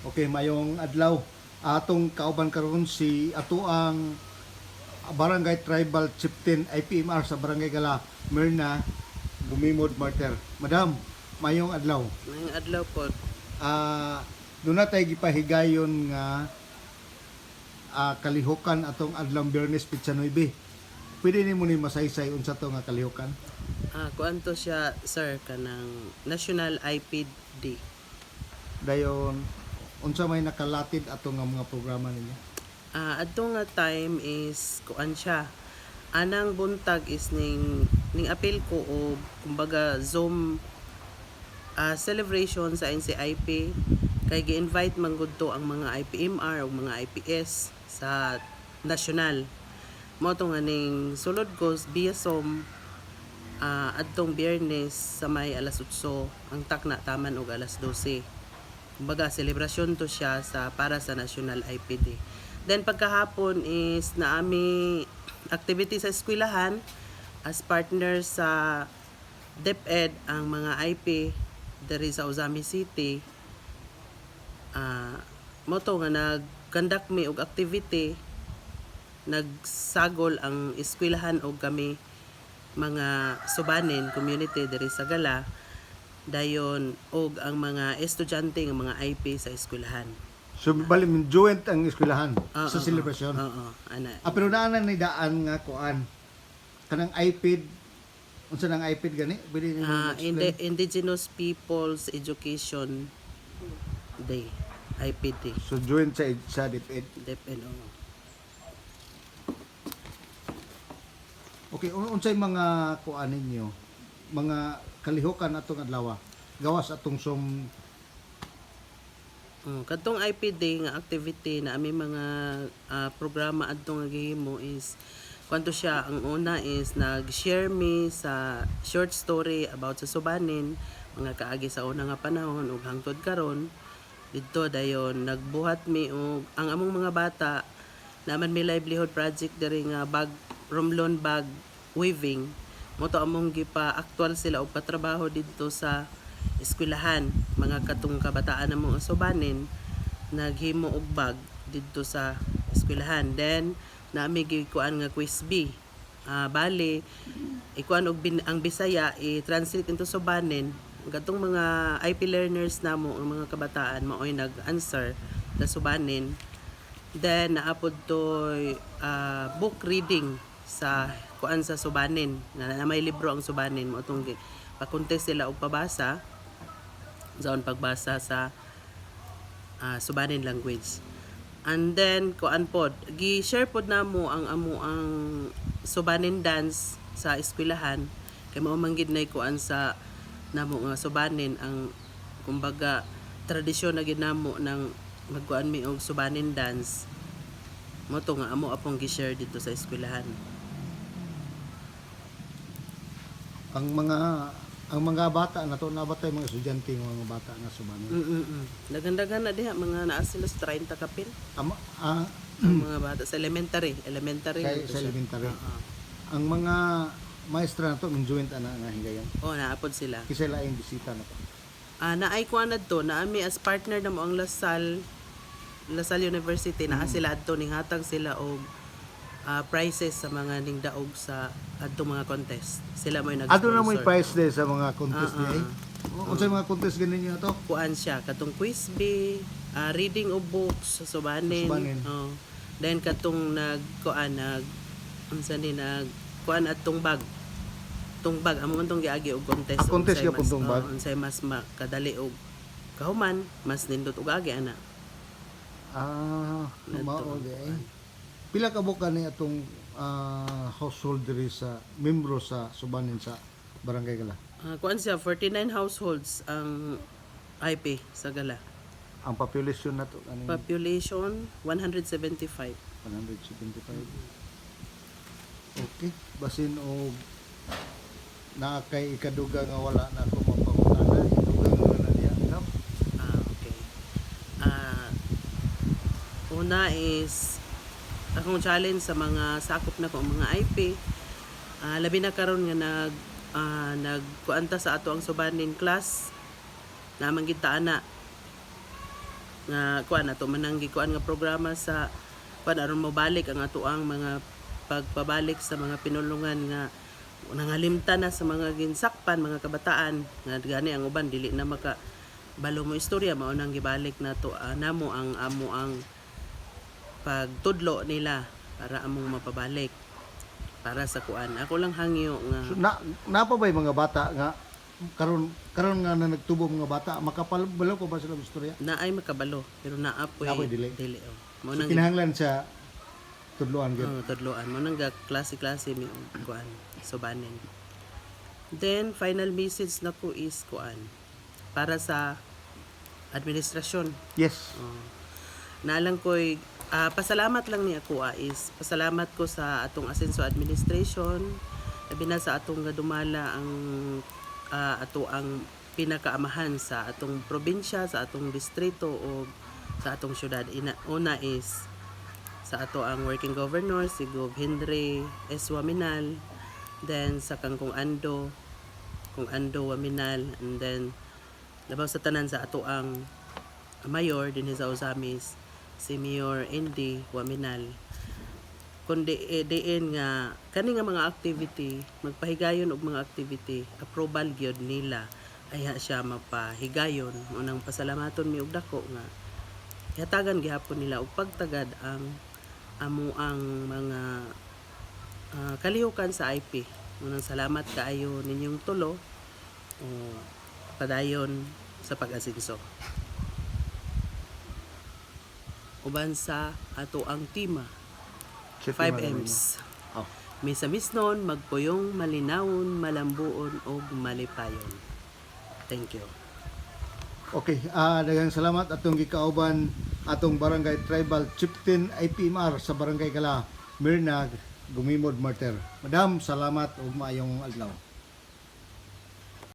Okay, mayong adlaw. Atong kauban karon si ato ang Barangay Tribal Chieftain IPMR sa Barangay Gala, Mirna Gumimod Martir. Madam, mayong adlaw. Ngayong adlaw po, Doon na tayo gipahigayon nga kalihukan atong adlaw Biyernes Pitsa 9. Pwede ni mo ni masaysay unsa to nga kalihukan? kuan to siya, sir, kanang National IP Day. Dayon unsa may nakalatid ato nga mga programa ninyo? Adto nga time is kuan siya. Anang buntag is ning appeal ko o kumbaga Zoom celebration sa NCIP kay gi-invite man gud to ang mga IPMR o mga IPS sa national. Mo to nga ning sulod ko via Zoom adtong Biyernes sa may alas 8 ang takna taman og alas 12. Kumbaga selebrasyon to siya para sa National IPD. Then pagkahapon is naami activity sa eskwelahan as partner sa DepEd ang mga IP diri sa Ozami City. Mo to nga nag-conduct mi og activity, nagsagol ang eskwelahan og kami mga subanin community diri sa Gala dayon og ang mga estudyante ng mga IP sa eskwelahan. So bali joint ang eskwelahan sa celebration. Ana. Pero naanan ni daan nga kuan kanang iPad unsa nang iPad gani? Pwede ni mo explain? Indigenous Peoples Education Day, IPD. So joint sa DepEd. DepEd. Okay, unsay mga kuan ninyo? Mga kalihukan atong adlaw. Gawas atong Kadtong IPD nga activity na ami mga programa adtong nga gihimo is kwanto siya. Ang una is nag-share mi sa short story about sa subanin mga kaagi sa una nga panahon ug hangtod karon didto dayon nagbuhat mi og ang among mga bata naman may livelihood project diri nga romlon bag weaving mo to among gipa-actual sila og patrabaho didto sa eskwelahan. Mga katong kabataan namong subanin naghimo og bag didto sa eskwelahan. Then nami gikuan nga quiz B. Bali ikuan og ang Bisaya i-translate into subanin. Katong mga IP learners namo ang mga kabataan maoy nag-answer sa subanin. Then naapod to book reading sa kuan sa subanin na may libro ang subanin mo atong pakontes sila og pabasa zaon pagbasa sa subanin language. And then kuan pod gi-share pod namo ang subanin dance sa eskwelahan kay mao man gid nay kuan sa namo nga subanin ang kumbaga tradisyon na gid namo nang magkuan mi og subanin dance. Mo to nga amo apong gi-share dito sa eskwelahan. ang mga bata na to nabatay mga estudyante ng mga bata nga subanin. Dagan-dagan na diha mga naa sila sa 30 kapil. Ang Ang mga bata sa elementary sa nandito siya. elementary. Ang mga maestra na to min joint ana nga higayon. Naapod sila. Kisa laing bisita na to. Naay kuan adto naami as partner na mo ang Lasal University naa sila adto ning hatag sila og prizes sa mga ning daog sa adto mga contest. Sila may nag-sponsor. Ato na mo prize day sa mga contest niya. Unsay mga contest ganin niyo to? Kuan siya katong quiz B, reading of books sa subanin. Then katong unsa ni kuan atong bag. Tong bag amo man tong giagi og contest. Contest ka pong bag. Unsay mas makadali og kahuman, mas nindot og agi ana. Mao day. Pila ka buka ni atong household diri sa membro sa subanin sa Barangay Gala? Kuan siya 49 households ang IP sa Gala. Ang population na to kaning Population 175. 175. Okay, basin og na kay ikaduga nga wala na ako mapangutana, ikaduga nga wala niya. Okay. Una is akong challenge sa mga sakop na ko mga IP. Labi na karon nga nagkuanta sa ato ang subanin class naman kita ana nga kuan ato manang gikuan nga programa sa kuan aron mobalik ang ato ang mga pagpabalik sa mga pinulungan nga nangalimtan na sa mga ginsakpan mga kabataan nga gani ang uban dili na maka balo mo istorya mao nang gibalik nato namo ang amo ang pagtudlo nila para among mapabalik para sa kuan. Ako lang hangyo nga So, napa ba yung mga bata nga karon nga na nagtubo mga bata makapabalaw ko ba sila ng istorya? naay makabalo pero naapoy Naapoy dili. oh. Mao So nang kinahanglan sa tudloan gyud. tudloan mo nang klase-klase mi kuan subanen. Then final message na ko is kuan para sa administrasyon. Yes. Naalang ko'y pasalamat lang ni ako is pasalamat ko sa atong Asenso Administration labi na sa atong nga dumala ang ato ang pinakaamahan sa atong probinsya, sa atong distrito o sa atong syudad. Una is sa ato ang working governor si Gov Henry S. Waminal, then sa Kung Ando Waminal, and then labaw sa tanan sa ato ang mayor din sa Osamis si Mayor Indy Waminal kundi diin nga kani nga mga activity magpahigayon og mga activity approval gyud nila ay siya mapahigayon unang pasalamaton mi og dako nga ihatagan gihapon nila og pagtagad ang amo ang mga kalihukan sa IP. Unang salamat kaayo ninyong tulo o padayon sa pag-asenso. Uban sa ato ang tima 5Ms. Oh. Misa-misnon, magpuyong, malinawon, malambuon, o malipayon. Thank you. Okay, daghang salamat atong gikauban atong Barangay Tribal Chieftain IPMR sa Barangay Gala, Mirna, Gumimod Martir. Madam, salamat ug maayong adlaw.